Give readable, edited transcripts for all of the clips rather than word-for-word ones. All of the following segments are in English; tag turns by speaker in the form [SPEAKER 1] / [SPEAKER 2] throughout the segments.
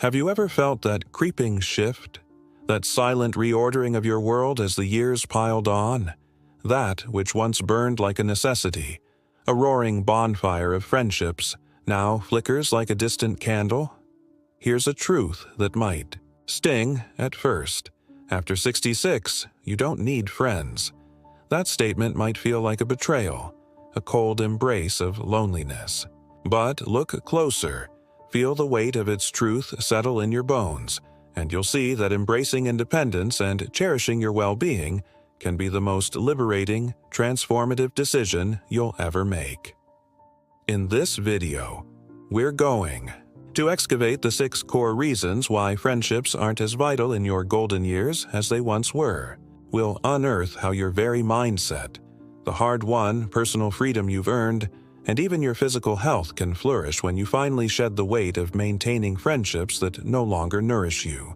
[SPEAKER 1] Have you ever felt that creeping shift? That silent reordering of your world as the years piled on? That which once burned like a necessity, a roaring bonfire of friendships, now flickers like a distant candle? Here's a truth that might sting at first. After 66, you don't need friends. That statement might feel like a betrayal, a cold embrace of loneliness. But look closer, feel the weight of its truth settle in your bones, and you'll see that embracing independence and cherishing your well-being can be the most liberating, transformative decision you'll ever make. In this video, we're going to excavate the 6 core reasons why friendships aren't as vital in your golden years as they once were. We'll unearth how your very mindset, the hard-won personal freedom you've earned, and even your physical health can flourish when you finally shed the weight of maintaining friendships that no longer nourish you.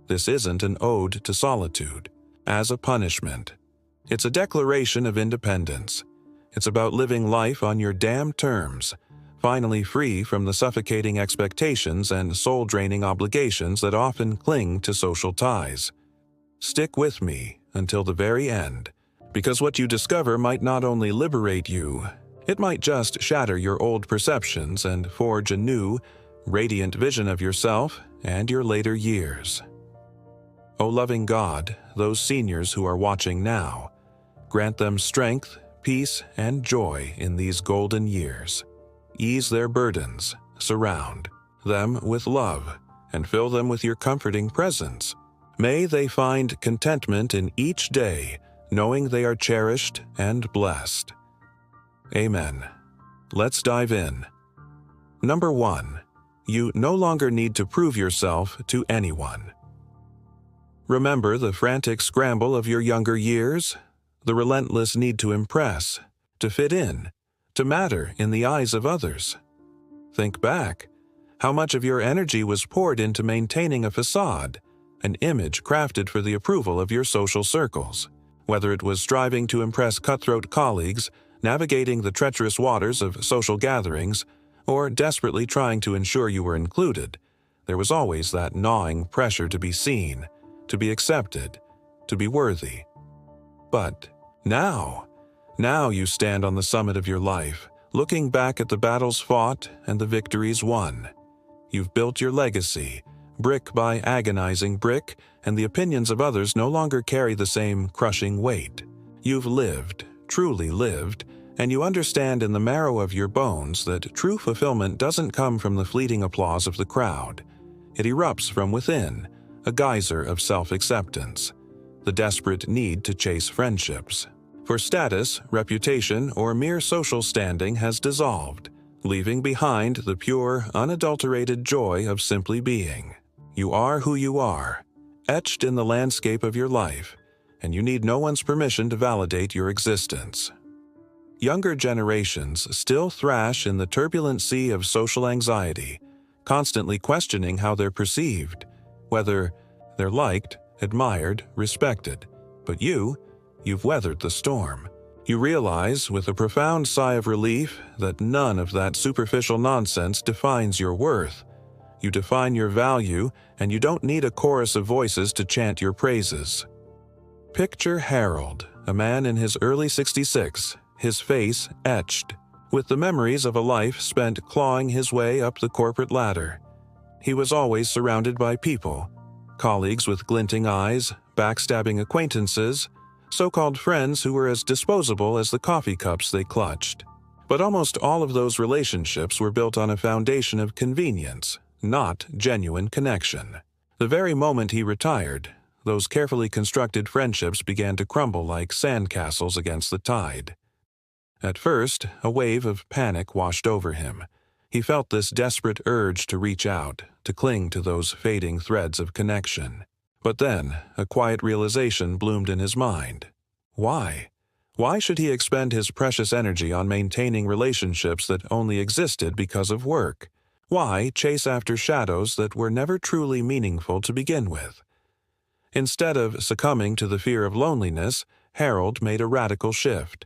[SPEAKER 1] This isn't an ode to solitude, as a punishment. It's a declaration of independence. It's about living life on your damn terms, finally free from the suffocating expectations and soul-draining obligations that often cling to social ties. Stick with me until the very end, because what you discover might not only liberate you, it might just shatter your old perceptions and forge a new, radiant vision of yourself and your later years. O loving God, those seniors who are watching now, grant them strength, peace, and joy in these golden years. Ease their burdens, surround them with love, and fill them with your comforting presence. May they find contentment in each day, knowing they are cherished and blessed. Amen. Let's dive in. Number 1. You no longer need to prove yourself to anyone. Remember the frantic scramble of your younger years? The relentless need to impress, to fit in, to matter in the eyes of others. Think back. How much of your energy was poured into maintaining a facade, an image crafted for the approval of your social circles? Whether it was striving to impress cutthroat colleagues, navigating the treacherous waters of social gatherings, or desperately trying to ensure you were included, there was always that gnawing pressure to be seen, to be accepted, to be worthy. But now you stand on the summit of your life, looking back at the battles fought and the victories won. You've built your legacy, brick by agonizing brick, and the opinions of others no longer carry the same crushing weight. You've lived, truly lived, and you understand in the marrow of your bones that true fulfillment doesn't come from the fleeting applause of the crowd. It erupts from within, a geyser of self-acceptance, the desperate need to chase friendships. For status, reputation, or mere social standing has dissolved, leaving behind the pure, unadulterated joy of simply being. You are who you are, etched in the landscape of your life, and you need no one's permission to validate your existence. Younger generations still thrash in the turbulent sea of social anxiety, constantly questioning how they're perceived, whether they're liked, admired, respected. But you've weathered the storm. You realize, with a profound sigh of relief, that none of that superficial nonsense defines your worth. You define your value, and you don't need a chorus of voices to chant your praises. Picture Harold, a man in his early 66, his face etched, with the memories of a life spent clawing his way up the corporate ladder. He was always surrounded by people, colleagues with glinting eyes, backstabbing acquaintances, so-called friends who were as disposable as the coffee cups they clutched. But almost all of those relationships were built on a foundation of convenience, not genuine connection. The very moment he retired, those carefully constructed friendships began to crumble like sandcastles against the tide. At first, a wave of panic washed over him. He felt this desperate urge to reach out, to cling to those fading threads of connection. But then, a quiet realization bloomed in his mind. Why? Why should he expend his precious energy on maintaining relationships that only existed because of work? Why chase after shadows that were never truly meaningful to begin with? Instead of succumbing to the fear of loneliness, Harold made a radical shift.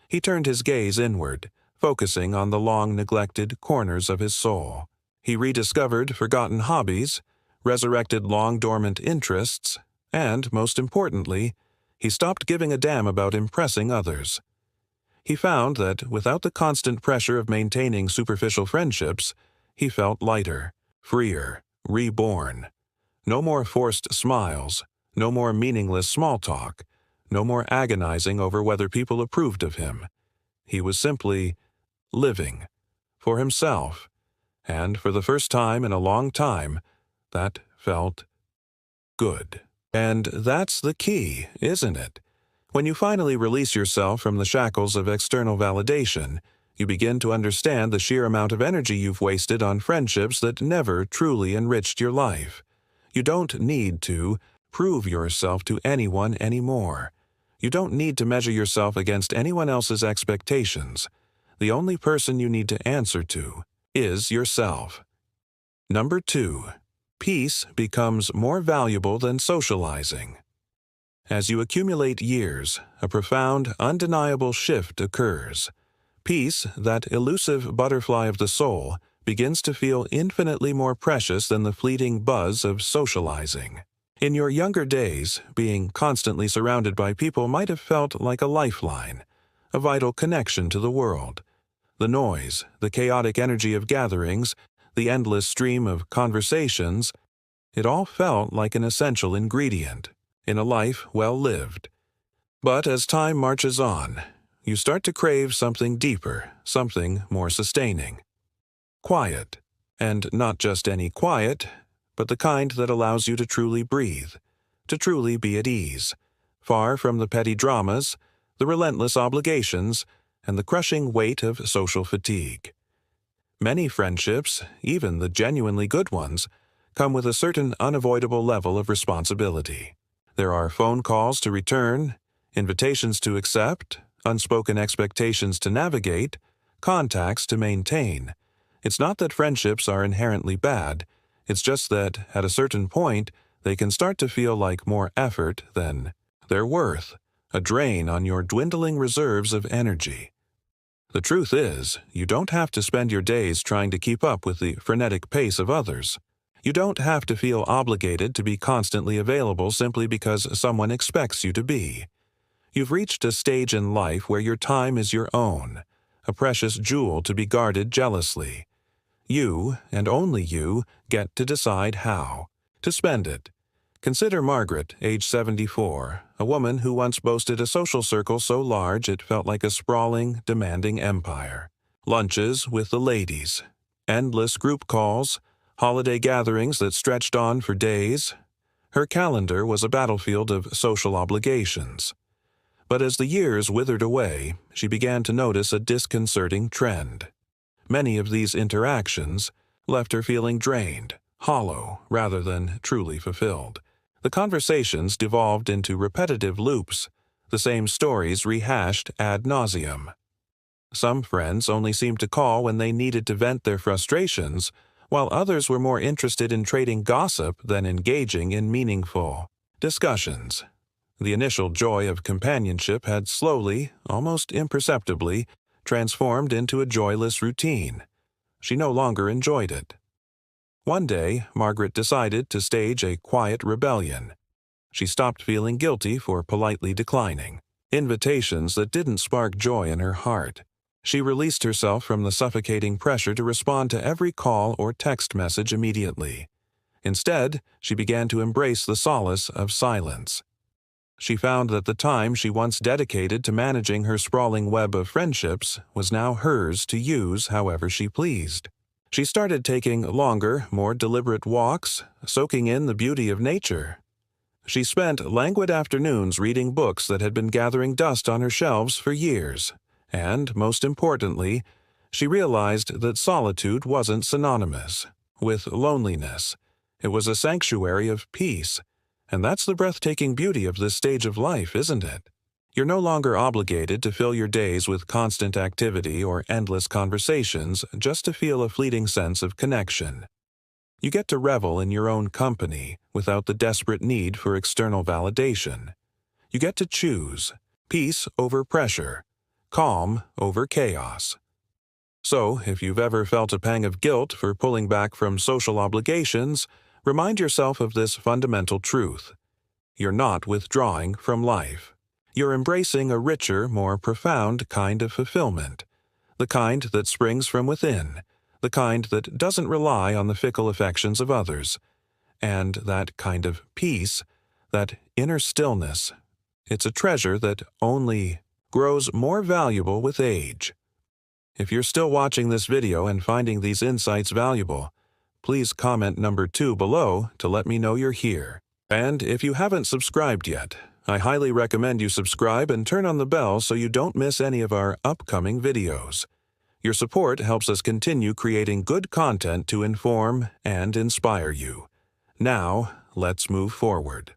[SPEAKER 1] He turned his gaze inward, focusing on the long-neglected corners of his soul. He rediscovered forgotten hobbies, resurrected long-dormant interests, and, most importantly, he stopped giving a damn about impressing others. He found that without the constant pressure of maintaining superficial friendships, he felt lighter, freer, reborn. No more forced smiles, no more meaningless small talk, no more agonizing over whether people approved of him. He was simply living for himself, and for the first time in a long time, that felt good. And that's the key, isn't it? When you finally release yourself from the shackles of external validation, you begin to understand the sheer amount of energy you've wasted on friendships that never truly enriched your life. You don't need to prove yourself to anyone anymore. You don't need to measure yourself against anyone else's expectations. The only person you need to answer to is yourself. Number 2. Peace becomes more valuable than socializing. As you accumulate years, a profound, undeniable shift occurs. Peace, that elusive butterfly of the soul, begins to feel infinitely more precious than the fleeting buzz of socializing. In your younger days, being constantly surrounded by people might have felt like a lifeline, a vital connection to the world. The noise, the chaotic energy of gatherings, the endless stream of conversations, it all felt like an essential ingredient in a life well lived. But as time marches on, you start to crave something deeper, something more sustaining. Quiet. And not just any quiet, but the kind that allows you to truly breathe, to truly be at ease, far from the petty dramas, the relentless obligations, and the crushing weight of social fatigue. Many friendships, even the genuinely good ones, come with a certain unavoidable level of responsibility. There are phone calls to return, invitations to accept, unspoken expectations to navigate, contacts to maintain. It's not that friendships are inherently bad, it's just that, at a certain point, they can start to feel like more effort than they're worth, a drain on your dwindling reserves of energy. The truth is, you don't have to spend your days trying to keep up with the frenetic pace of others. You don't have to feel obligated to be constantly available simply because someone expects you to be. You've reached a stage in life where your time is your own, a precious jewel to be guarded jealously. You, and only you, get to decide how to spend it. Consider Margaret, age 74, a woman who once boasted a social circle so large it felt like a sprawling, demanding empire. Lunches with the ladies, endless group calls, holiday gatherings that stretched on for days. Her calendar was a battlefield of social obligations. But as the years withered away, she began to notice a disconcerting trend. Many of these interactions left her feeling drained, hollow, rather than truly fulfilled. The conversations devolved into repetitive loops, the same stories rehashed ad nauseum. Some friends only seemed to call when they needed to vent their frustrations, while others were more interested in trading gossip than engaging in meaningful discussions. The initial joy of companionship had slowly, almost imperceptibly, transformed into a joyless routine. She no longer enjoyed it. One day, Margaret decided to stage a quiet rebellion. She stopped feeling guilty for politely declining invitations that didn't spark joy in her heart. She released herself from the suffocating pressure to respond to every call or text message immediately. Instead, she began to embrace the solace of silence. She found that the time she once dedicated to managing her sprawling web of friendships was now hers to use however she pleased. She started taking longer, more deliberate walks, soaking in the beauty of nature. She spent languid afternoons reading books that had been gathering dust on her shelves for years, and, most importantly, she realized that solitude wasn't synonymous with loneliness. It was a sanctuary of peace. And that's the breathtaking beauty of this stage of life, isn't it? You're no longer obligated to fill your days with constant activity or endless conversations just to feel a fleeting sense of connection. You get to revel in your own company without the desperate need for external validation. You get to choose peace over pressure, calm over chaos. So, if you've ever felt a pang of guilt for pulling back from social obligations, remind yourself of this fundamental truth. You're not withdrawing from life. You're embracing a richer, more profound kind of fulfillment. The kind that springs from within. The kind that doesn't rely on the fickle affections of others. And that kind of peace, that inner stillness, it's a treasure that only grows more valuable with age. If you're still watching this video and finding these insights valuable, please comment number 2 below to let me know you're here. And if you haven't subscribed yet, I highly recommend you subscribe and turn on the bell so you don't miss any of our upcoming videos. Your support helps us continue creating good content to inform and inspire you. Now, let's move forward.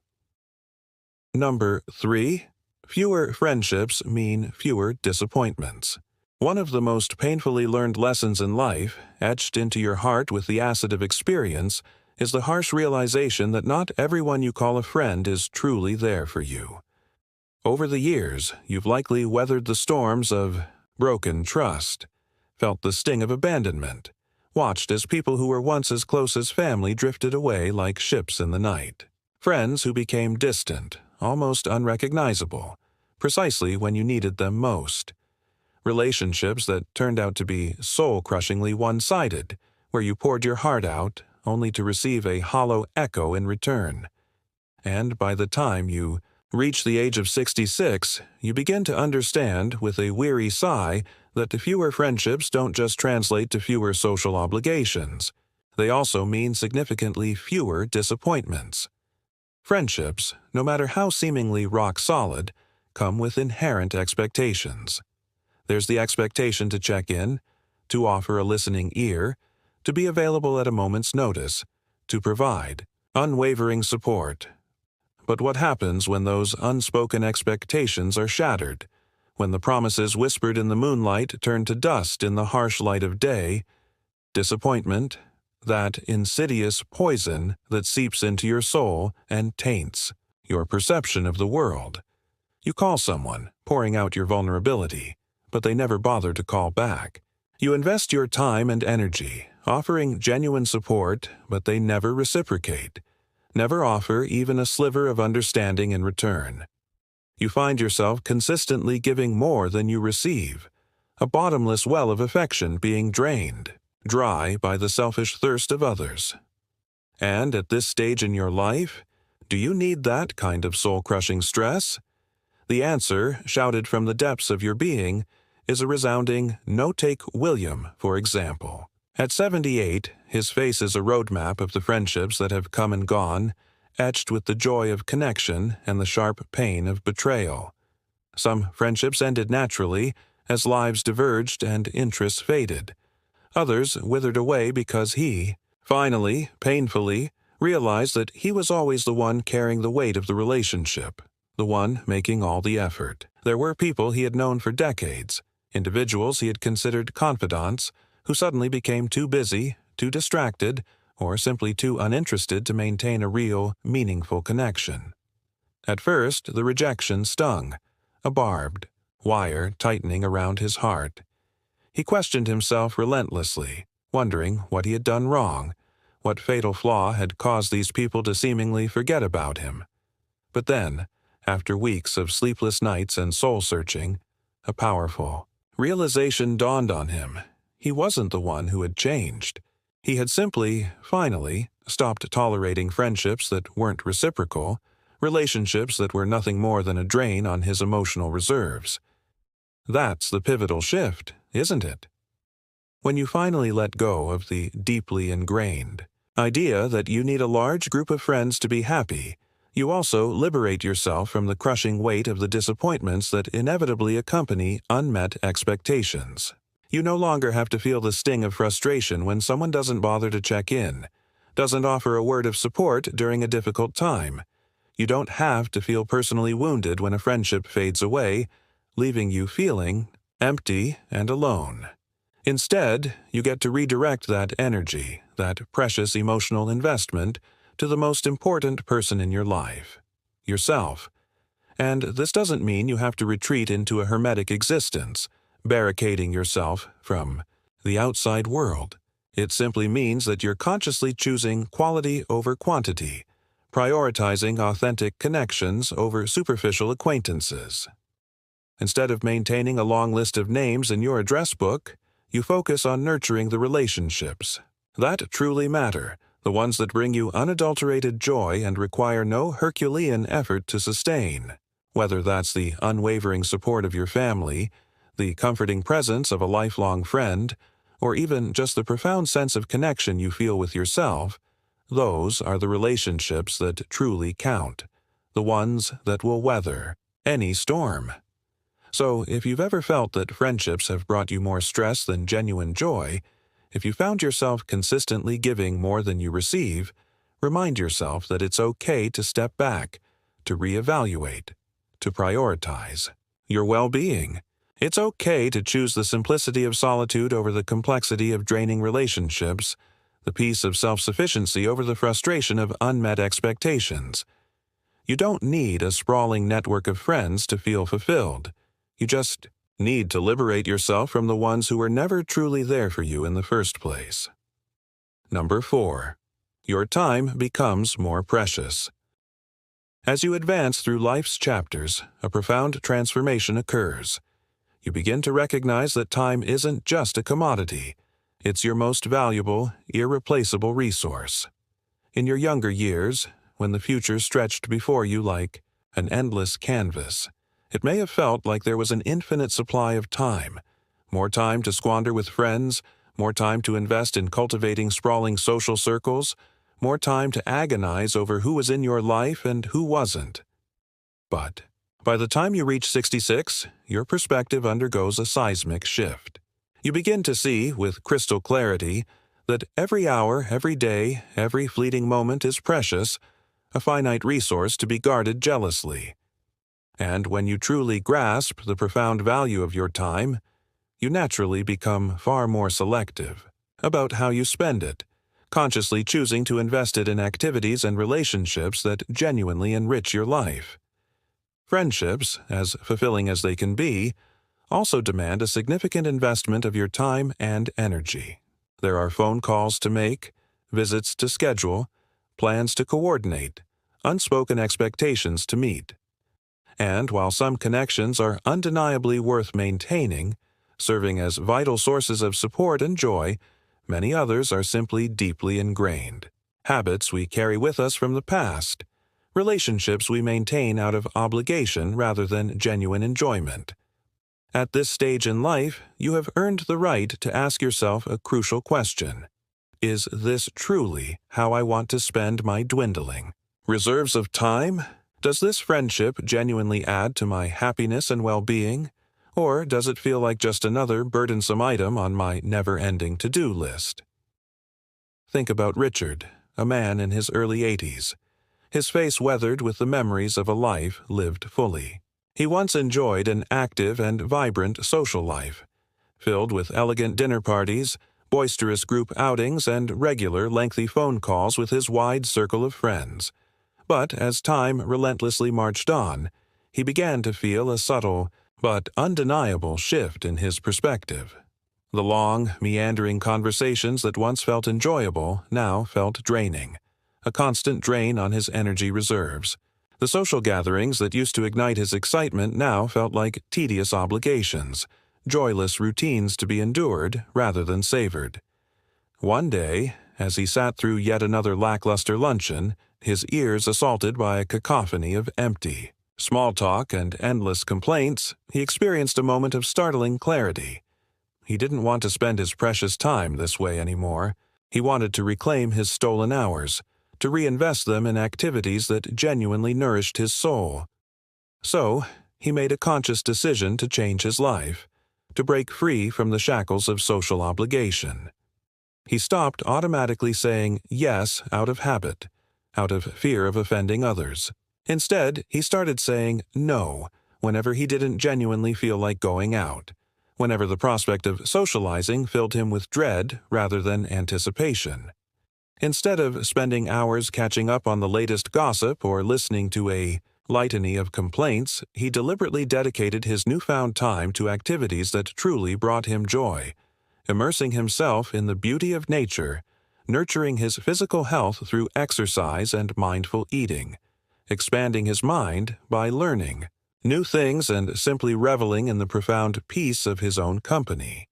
[SPEAKER 1] Number 3. Fewer friendships mean fewer disappointments. One of the most painfully learned lessons in life, etched into your heart with the acid of experience, is the harsh realization that not everyone you call a friend is truly there for you. Over the years, you've likely weathered the storms of broken trust, felt the sting of abandonment, watched as people who were once as close as family drifted away like ships in the night. Friends who became distant, almost unrecognizable, precisely when you needed them most. Relationships that turned out to be soul-crushingly one-sided, where you poured your heart out only to receive a hollow echo in return. And by the time you reach the age of 66, you begin to understand, with a weary sigh, that the fewer friendships don't just translate to fewer social obligations. They also mean significantly fewer disappointments. Friendships, no matter how seemingly rock-solid, come with inherent expectations. There's the expectation to check in, to offer a listening ear, to be available at a moment's notice, to provide unwavering support. But what happens when those unspoken expectations are shattered, when the promises whispered in the moonlight turn to dust in the harsh light of day? Disappointment, that insidious poison that seeps into your soul and taints your perception of the world. You call someone, pouring out your vulnerability, but they never bother to call back. You invest your time and energy, offering genuine support, but they never reciprocate, never offer even a sliver of understanding in return. You find yourself consistently giving more than you receive, a bottomless well of affection being drained, dry by the selfish thirst of others. And at this stage in your life, do you need that kind of soul-crushing stress? The answer, shouted from the depths of your being, is a resounding no. Take William, for example. At 78, his face is a roadmap of the friendships that have come and gone, etched with the joy of connection and the sharp pain of betrayal. Some friendships ended naturally, as lives diverged and interests faded. Others withered away because he, finally, painfully, realized that he was always the one carrying the weight of the relationship, the one making all the effort. There were people he had known for decades, individuals he had considered confidants, who suddenly became too busy, too distracted, or simply too uninterested to maintain a real, meaningful connection. At first, the rejection stung, a barbed wire tightening around his heart. He questioned himself relentlessly, wondering what he had done wrong, what fatal flaw had caused these people to seemingly forget about him. But then, after weeks of sleepless nights and soul-searching, a powerful realization dawned on him. He wasn't the one who had changed. He had simply, finally, stopped tolerating friendships that weren't reciprocal, relationships that were nothing more than a drain on his emotional reserves. That's the pivotal shift, isn't it? When you finally let go of the deeply ingrained idea that you need a large group of friends to be happy, you also liberate yourself from the crushing weight of the disappointments that inevitably accompany unmet expectations. You no longer have to feel the sting of frustration when someone doesn't bother to check in, doesn't offer a word of support during a difficult time. You don't have to feel personally wounded when a friendship fades away, leaving you feeling empty and alone. Instead, you get to redirect that energy, that precious emotional investment, to the most important person in your life, yourself. And this doesn't mean you have to retreat into a hermetic existence, barricading yourself from the outside world. It simply means that you're consciously choosing quality over quantity, prioritizing authentic connections over superficial acquaintances. Instead of maintaining a long list of names in your address book, you focus on nurturing the relationships that truly matter, the ones that bring you unadulterated joy and require no Herculean effort to sustain. Whether that's the unwavering support of your family, the comforting presence of a lifelong friend, or even just the profound sense of connection you feel with yourself, those are the relationships that truly count, the ones that will weather any storm. So, if you've ever felt that friendships have brought you more stress than genuine joy, if you found yourself consistently giving more than you receive, remind yourself that it's okay to step back, to reevaluate, to prioritize your well-being. It's okay to choose the simplicity of solitude over the complexity of draining relationships, the peace of self-sufficiency over the frustration of unmet expectations. You don't need a sprawling network of friends to feel fulfilled. You just need to liberate yourself from the ones who were never truly there for you in the first place. Number 4. Your time becomes more precious. As you advance through life's chapters, a profound transformation occurs. You begin to recognize that time isn't just a commodity. It's your most valuable, irreplaceable resource. In your younger years, when the future stretched before you like an endless canvas, it may have felt like there was an infinite supply of time, more time to squander with friends, more time to invest in cultivating sprawling social circles, more time to agonize over who was in your life and who wasn't. But by the time you reach 66, your perspective undergoes a seismic shift. You begin to see, with crystal clarity, that every hour, every day, every fleeting moment is precious, a finite resource to be guarded jealously. And when you truly grasp the profound value of your time, you naturally become far more selective about how you spend it, consciously choosing to invest it in activities and relationships that genuinely enrich your life. Friendships, as fulfilling as they can be, also demand a significant investment of your time and energy. There are phone calls to make, visits to schedule, plans to coordinate, unspoken expectations to meet. And while some connections are undeniably worth maintaining, serving as vital sources of support and joy, many others are simply deeply ingrained. Habits we carry with us from the past, relationships we maintain out of obligation rather than genuine enjoyment. At this stage in life, you have earned the right to ask yourself a crucial question. Is this truly how I want to spend my dwindling reserves of time? Does this friendship genuinely add to my happiness and well-being, or does it feel like just another burdensome item on my never-ending to-do list? Think about Richard, a man in his early 80s, his face weathered with the memories of a life lived fully. He once enjoyed an active and vibrant social life, filled with elegant dinner parties, boisterous group outings, and regular lengthy phone calls with his wide circle of friends. But as time relentlessly marched on, he began to feel a subtle but undeniable shift in his perspective. The long, meandering conversations that once felt enjoyable now felt draining, a constant drain on his energy reserves. The social gatherings that used to ignite his excitement now felt like tedious obligations, joyless routines to be endured rather than savored. One day, as he sat through yet another lackluster luncheon, his ears assaulted by a cacophony of empty, small talk and endless complaints, he experienced a moment of startling clarity. He didn't want to spend his precious time this way anymore. He wanted to reclaim his stolen hours, to reinvest them in activities that genuinely nourished his soul. So, he made a conscious decision to change his life, to break free from the shackles of social obligation. He stopped automatically saying yes out of habit, out of fear of offending others. Instead, he started saying no whenever he didn't genuinely feel like going out, whenever the prospect of socializing filled him with dread rather than anticipation. Instead of spending hours catching up on the latest gossip or listening to a litany of complaints, he deliberately dedicated his newfound time to activities that truly brought him joy. immersing himself in the beauty of nature, nurturing his physical health through exercise and mindful eating, expanding his mind by learning new things and simply reveling in the profound peace of his own company.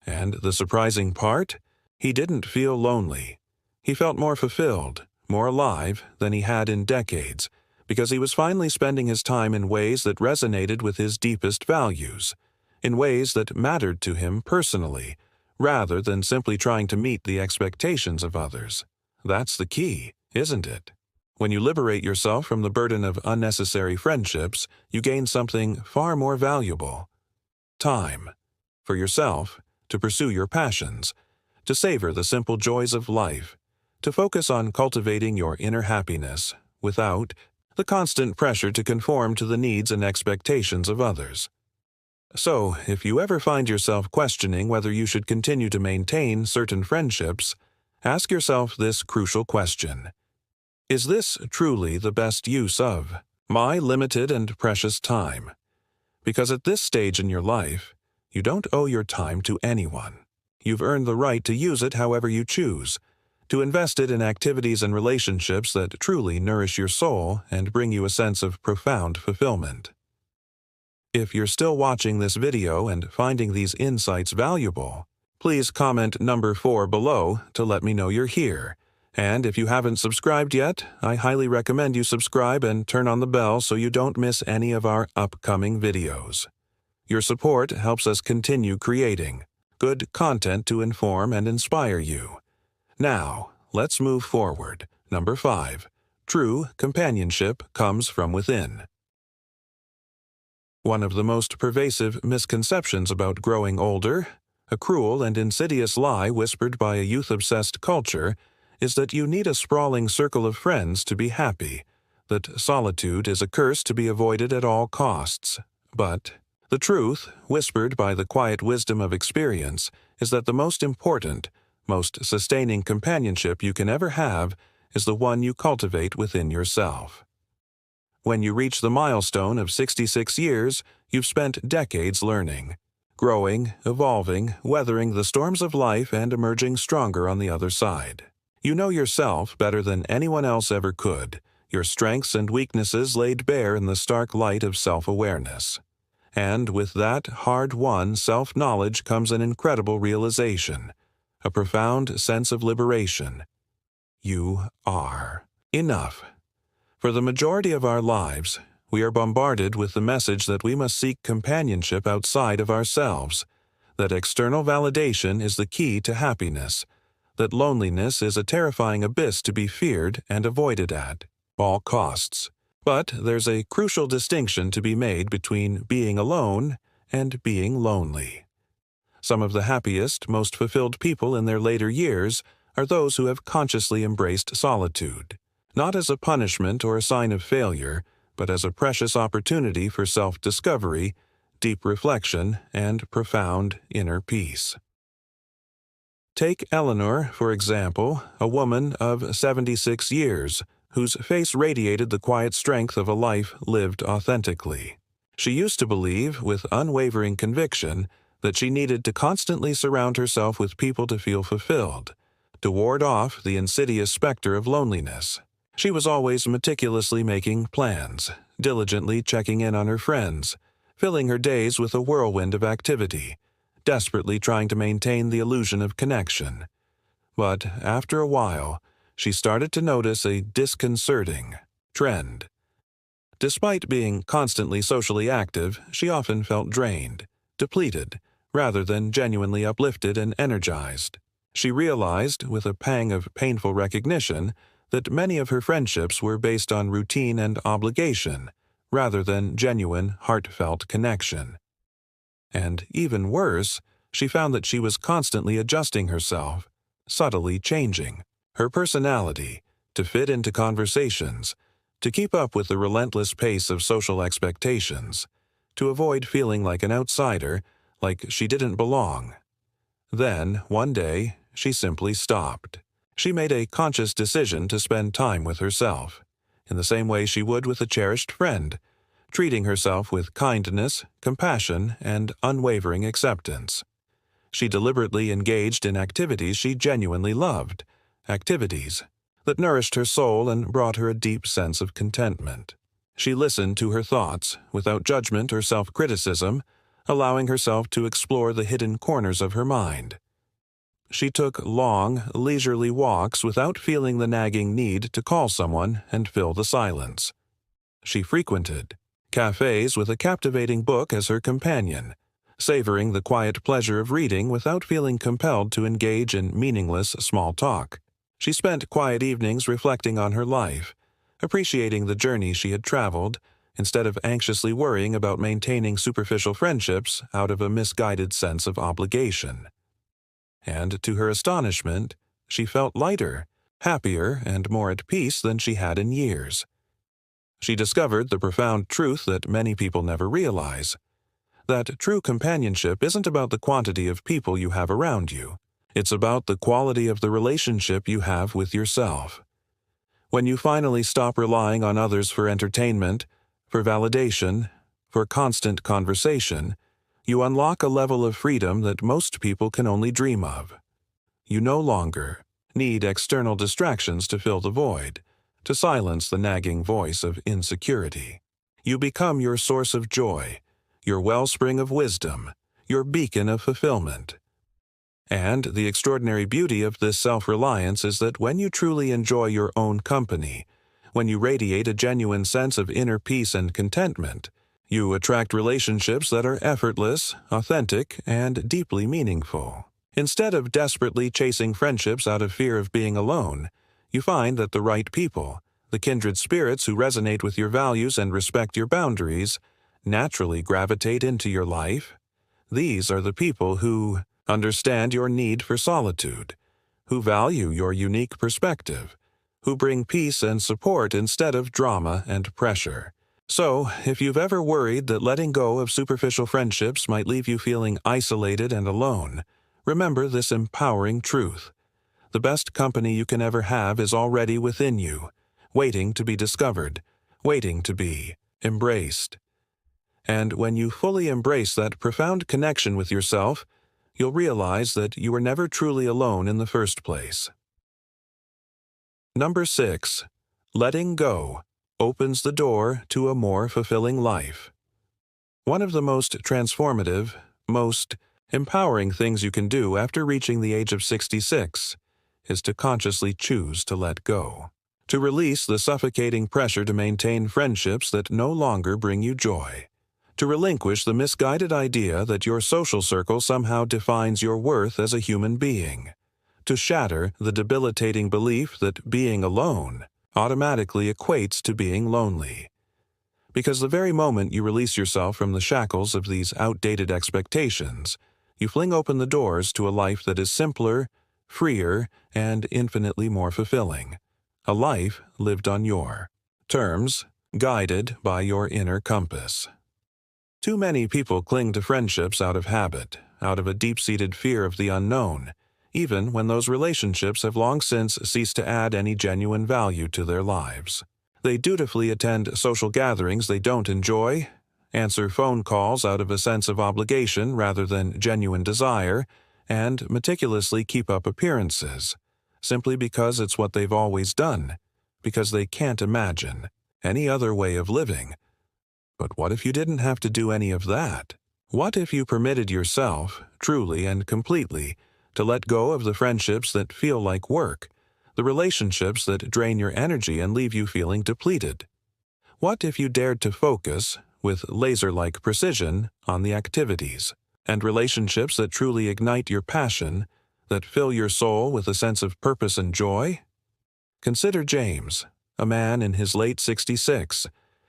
[SPEAKER 1] And the surprising part? He didn't feel lonely. He felt more fulfilled, more alive than he had in decades, because he was finally spending his time in ways that resonated with his deepest values, in ways that mattered to him personally, rather than simply trying to meet the expectations of others. That's the key, isn't it? When you liberate yourself from the burden of unnecessary friendships, you gain something far more valuable: time. For yourself, to pursue your passions, to savor the simple joys of life, to focus on cultivating your inner happiness without the constant pressure to conform to the needs and expectations of others. So, if you ever find yourself questioning whether you should continue to maintain certain friendships, ask yourself this crucial question: is this truly the best use of my limited and precious time? Because at this stage in your life, you don't owe your time to anyone. You've earned the right to use it however you choose, to invest it in activities and relationships that truly nourish your soul and bring you a sense of profound fulfillment. If you're still watching this video and finding these insights valuable, please comment number 4 below to let me know you're here. And if you haven't subscribed yet, I highly recommend you subscribe and turn on the bell so you don't miss any of our upcoming videos. Your support helps us continue creating good content to inform and inspire you. Now, let's move forward. Number 5. True companionship comes from within. One of the most pervasive misconceptions about growing older, a cruel and insidious lie whispered by a youth-obsessed culture, is that you need a sprawling circle of friends to be happy, that solitude is a curse to be avoided at all costs. But the truth, whispered by the quiet wisdom of experience, is that the most important, most sustaining companionship you can ever have is the one you cultivate within yourself. When you reach the milestone of 66 years, you've spent decades learning, growing, evolving, weathering the storms of life and emerging stronger on the other side. You know yourself better than anyone else ever could, your strengths and weaknesses laid bare in the stark light of self-awareness. And with that hard-won self-knowledge comes an incredible realization, a profound sense of liberation. You are enough. For the majority of our lives, we are bombarded with the message that we must seek companionship outside of ourselves, that external validation is the key to happiness, that loneliness is a terrifying abyss to be feared and avoided at all costs. But there's a crucial distinction to be made between being alone and being lonely. Some of the happiest, most fulfilled people in their later years are those who have consciously embraced solitude, not as a punishment or a sign of failure, but as a precious opportunity for self-discovery, deep reflection, and profound inner peace. Take Eleanor, for example, a woman of 76 years, whose face radiated the quiet strength of a life lived authentically. She used to believe, with unwavering conviction, that she needed to constantly surround herself with people to feel fulfilled, to ward off the insidious specter of loneliness. She was always meticulously making plans, diligently checking in on her friends, filling her days with a whirlwind of activity, desperately trying to maintain the illusion of connection. But after a while, she started to notice a disconcerting trend. Despite being constantly socially active, she often felt drained, depleted, rather than genuinely uplifted and energized. She realized, with a pang of painful recognition, that many of her friendships were based on routine and obligation, rather than genuine, heartfelt connection. And even worse, she found that she was constantly adjusting herself, subtly changing her personality to fit into conversations, to keep up with the relentless pace of social expectations, to avoid feeling like an outsider, like she didn't belong. Then, one day, she simply stopped. She made a conscious decision to spend time with herself, in the same way she would with a cherished friend, treating herself with kindness, compassion, and unwavering acceptance. She deliberately engaged in activities she genuinely loved, activities that nourished her soul and brought her a deep sense of contentment. She listened to her thoughts without judgment or self-criticism, allowing herself to explore the hidden corners of her mind. She took long, leisurely walks without feeling the nagging need to call someone and fill the silence. She frequented cafes with a captivating book as her companion, savoring the quiet pleasure of reading without feeling compelled to engage in meaningless small talk. She spent quiet evenings reflecting on her life, appreciating the journey she had traveled, instead of anxiously worrying about maintaining superficial friendships out of a misguided sense of obligation. And to her astonishment, she felt lighter, happier, and more at peace than she had in years. She discovered the profound truth that many people never realize, that true companionship isn't about the quantity of people you have around you. It's about the quality of the relationship you have with yourself. When you finally stop relying on others for entertainment, for validation, for constant conversation, you unlock a level of freedom that most people can only dream of. You no longer need external distractions to fill the void, to silence the nagging voice of insecurity. You become your source of joy, your wellspring of wisdom, your beacon of fulfillment. And the extraordinary beauty of this self-reliance is that when you truly enjoy your own company, when you radiate a genuine sense of inner peace and contentment, you attract relationships that are effortless, authentic, and deeply meaningful. Instead of desperately chasing friendships out of fear of being alone, you find that the right people, the kindred spirits who resonate with your values and respect your boundaries, naturally gravitate into your life. These are the people who understand your need for solitude, who value your unique perspective, who bring peace and support instead of drama and pressure. So, if you've ever worried that letting go of superficial friendships might leave you feeling isolated and alone, remember this empowering truth. The best company you can ever have is already within you, waiting to be discovered, waiting to be embraced. And when you fully embrace that profound connection with yourself, you'll realize that you were never truly alone in the first place. Number 6. Letting go opens the door to a more fulfilling life. One of the most transformative, most empowering things you can do after reaching the age of 66 is to consciously choose to let go, to release the suffocating pressure to maintain friendships that no longer bring you joy, to relinquish the misguided idea that your social circle somehow defines your worth as a human being, to shatter the debilitating belief that being alone automatically equates to being lonely. Because the very moment you release yourself from the shackles of these outdated expectations, you fling open the doors to a life that is simpler, freer, and infinitely more fulfilling. A life lived on your terms, guided by your inner compass. Too many people cling to friendships out of habit, out of a deep-seated fear of the unknown, even when those relationships have long since ceased to add any genuine value to their lives. They dutifully attend social gatherings they don't enjoy, answer phone calls out of a sense of obligation rather than genuine desire, and meticulously keep up appearances, simply because it's what they've always done, because they can't imagine any other way of living. But what if you didn't have to do any of that? What if you permitted yourself, truly and completely, to let go of the friendships that feel like work, the relationships that drain your energy and leave you feeling depleted? What if you dared to focus, with laser-like precision, on the activities and relationships that truly ignite your passion, that fill your soul with a sense of purpose and joy? Consider James, a man in his late 66,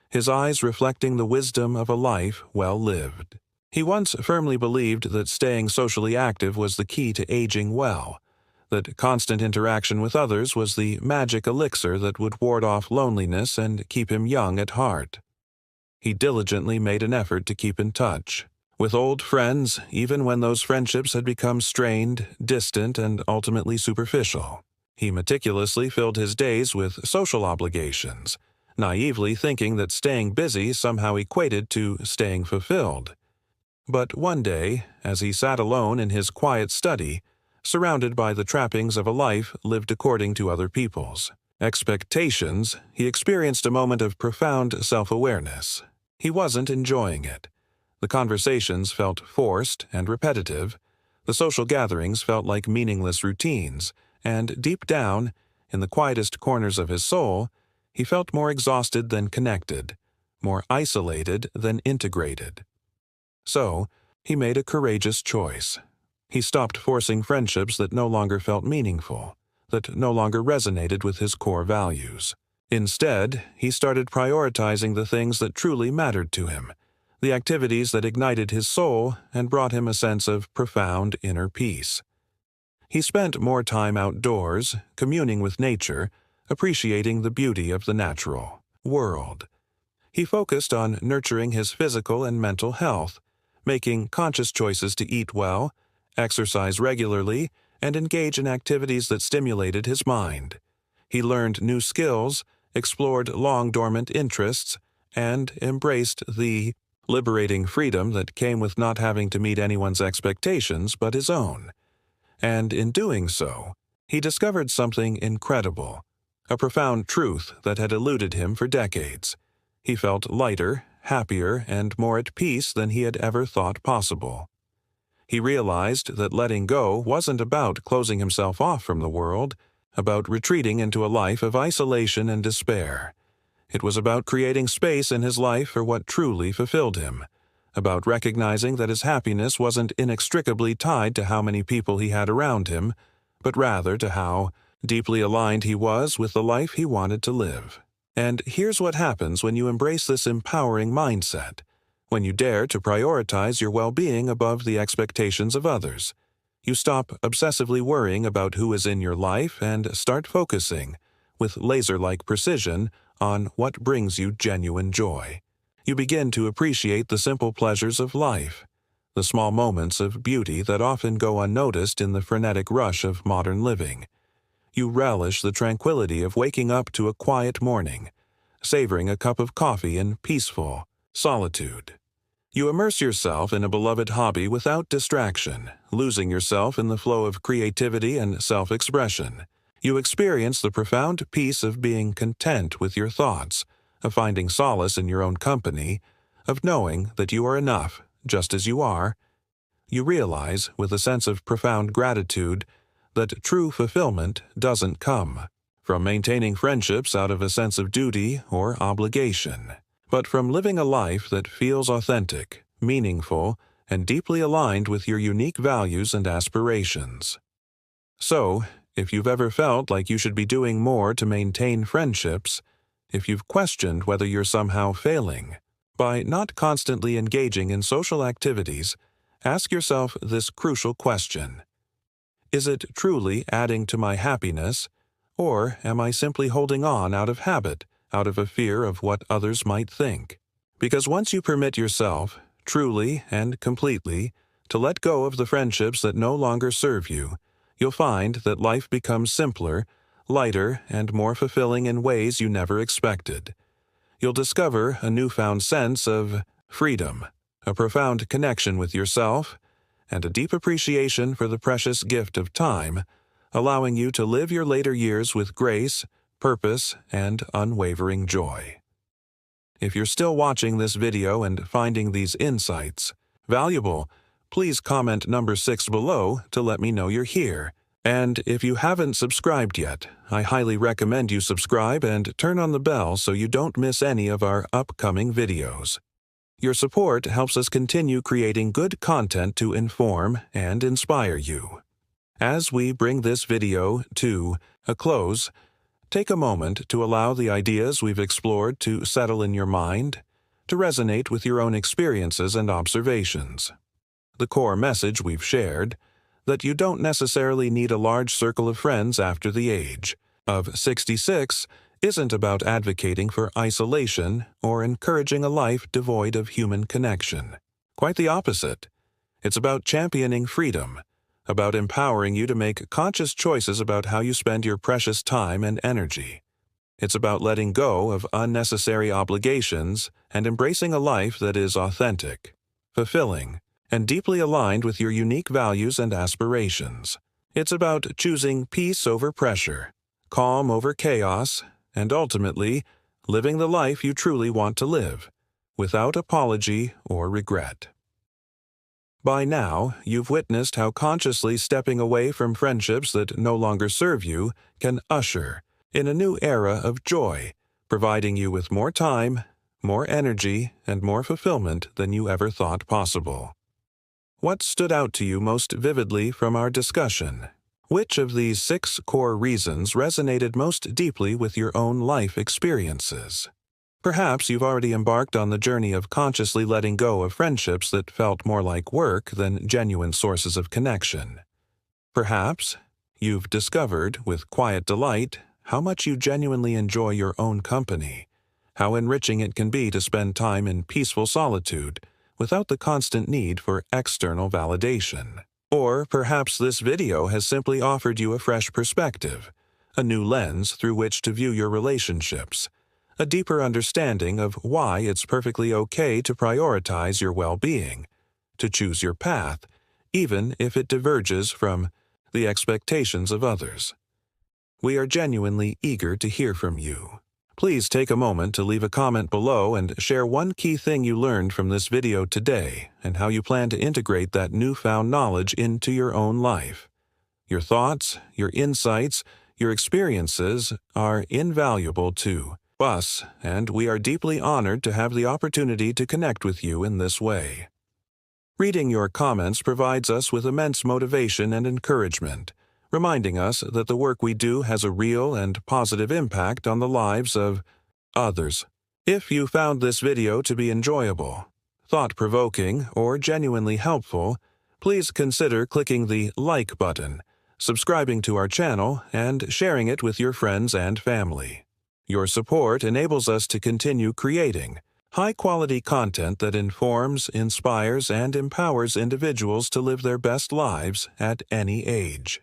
[SPEAKER 1] his eyes reflecting the wisdom of a life well lived. He once firmly believed that staying socially active was the key to aging well, that constant interaction with others was the magic elixir that would ward off loneliness and keep him young at heart. He diligently made an effort to keep in touch with old friends, even when those friendships had become strained, distant, and ultimately superficial. He meticulously filled his days with social obligations, naively thinking that staying busy somehow equated to staying fulfilled. But one day, as he sat alone in his quiet study, surrounded by the trappings of a life lived according to other people's expectations, he experienced a moment of profound self-awareness. He wasn't enjoying it. The conversations felt forced and repetitive. The social gatherings felt like meaningless routines, and deep down, in the quietest corners of his soul, he felt more exhausted than connected, more isolated than integrated. So, he made a courageous choice. He stopped forcing friendships that no longer felt meaningful, that no longer resonated with his core values. Instead, he started prioritizing the things that truly mattered to him, the activities that ignited his soul and brought him a sense of profound inner peace. He spent more time outdoors, communing with nature, appreciating the beauty of the natural world. He focused on nurturing his physical and mental health, making conscious choices to eat well, exercise regularly, and engage in activities that stimulated his mind. He learned new skills, explored long-dormant interests, and embraced the liberating freedom that came with not having to meet anyone's expectations but his own. And in doing so, he discovered something incredible, a profound truth that had eluded him for decades. He felt lighter, happier, and more at peace than he had ever thought possible. He realized that letting go wasn't about closing himself off from the world, about retreating into a life of isolation and despair. It was about creating space in his life for what truly fulfilled him, about recognizing that his happiness wasn't inextricably tied to how many people he had around him, but rather to how deeply aligned he was with the life he wanted to live. And here's what happens when you embrace this empowering mindset, when you dare to prioritize your well-being above the expectations of others. You stop obsessively worrying about who is in your life and start focusing, with laser-like precision, on what brings you genuine joy. You begin to appreciate the simple pleasures of life, the small moments of beauty that often go unnoticed in the frenetic rush of modern living. You relish the tranquility of waking up to a quiet morning, savoring a cup of coffee in peaceful solitude. You immerse yourself in a beloved hobby without distraction, losing yourself in the flow of creativity and self-expression. You experience the profound peace of being content with your thoughts, of finding solace in your own company, of knowing that you are enough, just as you are. You realize, with a sense of profound gratitude, that true fulfillment doesn't come from maintaining friendships out of a sense of duty or obligation, but from living a life that feels authentic, meaningful, and deeply aligned with your unique values and aspirations. So, if you've ever felt like you should be doing more to maintain friendships, if you've questioned whether you're somehow failing, by not constantly engaging in social activities, ask yourself this crucial question. Is it truly adding to my happiness, or am I simply holding on out of habit, out of a fear of what others might think? Because once you permit yourself, truly and completely, to let go of the friendships that no longer serve you, you'll find that life becomes simpler, lighter, and more fulfilling in ways you never expected. You'll discover a newfound sense of freedom, a profound connection with yourself, and a deep appreciation for the precious gift of time, allowing you to live your later years with grace, purpose, and unwavering joy. If you're still watching this video and finding these insights valuable, please comment number 6 below to let me know you're here. And if you haven't subscribed yet, I highly recommend you subscribe and turn on the bell so you don't miss any of our upcoming videos. Your support helps us continue creating good content to inform and inspire you. As we bring this video to a close, take a moment to allow the ideas we've explored to settle in your mind, to resonate with your own experiences and observations. The core message we've shared, that you don't necessarily need a large circle of friends after the age of 66, isn't about advocating for isolation or encouraging a life devoid of human connection. Quite the opposite. It's about championing freedom, about empowering you to make conscious choices about how you spend your precious time and energy. It's about letting go of unnecessary obligations and embracing a life that is authentic, fulfilling, and deeply aligned with your unique values and aspirations. It's about choosing peace over pressure, calm over chaos, and ultimately, living the life you truly want to live, without apology or regret. By now, you've witnessed how consciously stepping away from friendships that no longer serve you can usher in a new era of joy, providing you with more time, more energy, and more fulfillment than you ever thought possible. What stood out to you most vividly from our discussion? Which of these 6 core reasons resonated most deeply with your own life experiences? Perhaps you've already embarked on the journey of consciously letting go of friendships that felt more like work than genuine sources of connection. Perhaps you've discovered, with quiet delight, how much you genuinely enjoy your own company, how enriching it can be to spend time in peaceful solitude without the constant need for external validation. Or perhaps this video has simply offered you a fresh perspective, a new lens through which to view your relationships, a deeper understanding of why it's perfectly okay to prioritize your well-being, to choose your path, even if it diverges from the expectations of others. We are genuinely eager to hear from you. Please take a moment to leave a comment below and share one key thing you learned from this video today and how you plan to integrate that newfound knowledge into your own life. Your thoughts, your insights, your experiences are invaluable to us, and we are deeply honored to have the opportunity to connect with you in this way. Reading your comments provides us with immense motivation and encouragement, reminding us that the work we do has a real and positive impact on the lives of others. If you found this video to be enjoyable, thought-provoking, or genuinely helpful, please consider clicking the like button, subscribing to our channel, and sharing it with your friends and family. Your support enables us to continue creating high-quality content that informs, inspires, and empowers individuals to live their best lives at any age.